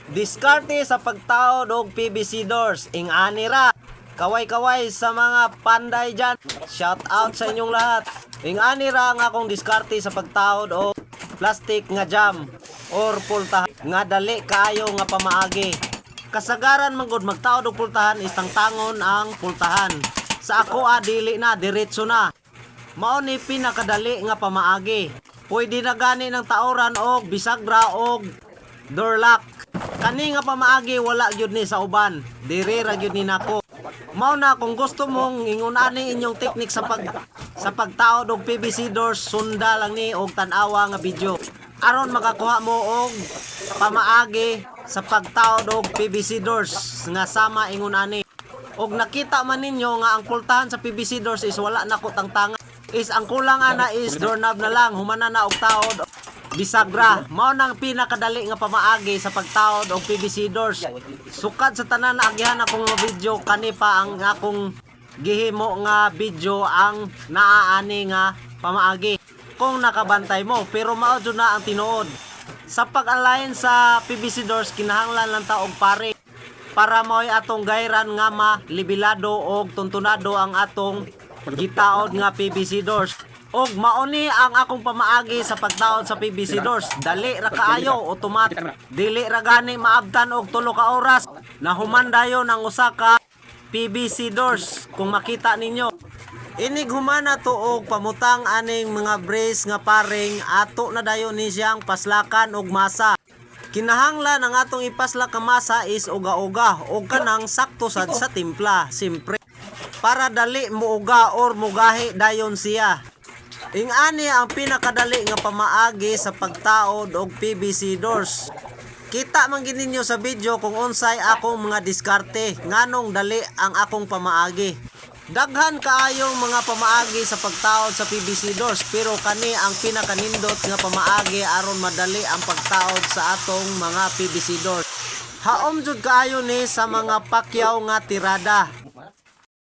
Diskarte sa pagtaod og PVC doors. Ingani ra. Kaway-kaway sa mga panday dyan. Shout out sa inyong lahat. Ingani ra nga akong diskarte sa pagtaod og plastic nga jam or pultahan nga dali kaayo nga pamaagi. Kasagaran man gud magtaod og pultahan is tangtangon ang pultahan. Sa ako dili na diretso na. Mao ni pinakadali nga pamaagi. Pwede na gani ng taoran og bisagra og door lock. Kani nga pamaagi wala gyud ni sa uban. Diri ra gyud ni nako. Mao na kung gusto mong ingunani inyong teknik sa pagtaod og PVC doors, sunda lang ni og tan-awa nga video aron makakuha mo og pamaagi sa pagtaod og PVC doors nga sama ingunani. Og nakita man ninyo nga ang pultahan sa PVC doors is wala na ko tangtangan. Is ang kulang ana is doorknob na lang, humana na og taod bisagra. Mao nang pinakadali nga pamaagi sa pagtaod og PVC doors. Sukad sa tanan na agihan akong video, kani pa ang akong gihimo nga video ang naaani nga pamaagi kung nakabantay mo. Pero mao jud na ang tinuod. Sa pag-align sa PVC doors kinahanglan lang ta og pare para mao'y atong gayran nga malibilado og tuntunado ang atong gitaod nga PVC doors. Og mauni ang akong pamaagi sa pagtaod sa PVC doors. Dali ra kaayo, automatic. Dili ra gani maabtan og 3 ka oras na humandayon ang usa ka PVC doors. Kung makita ninyo, inig humana to og pamutang aning mga brace nga paring ato na dayon ni siyang paslakan og masa. Kinahanglan ang atong ipaslak ka masa is uga-uga og kanang sakto sad sa timpla, simpre, para dali muuga or mugahi dayon siya. Ingani ang pinakadali nga pamaagi sa pagtaod og PVC doors. Kita man gid ninyo sa video kung unsay akong mga diskarte nganong dali ang akong pamaagi. Daghan kaayong mga pamaagi sa pagtaod sa PVC doors, pero kani ang pinakanindot nga pamaagi aron madali ang pagtaod sa atong mga PVC doors. Haom jud kaayo ni sa mga pakyaw nga tirada.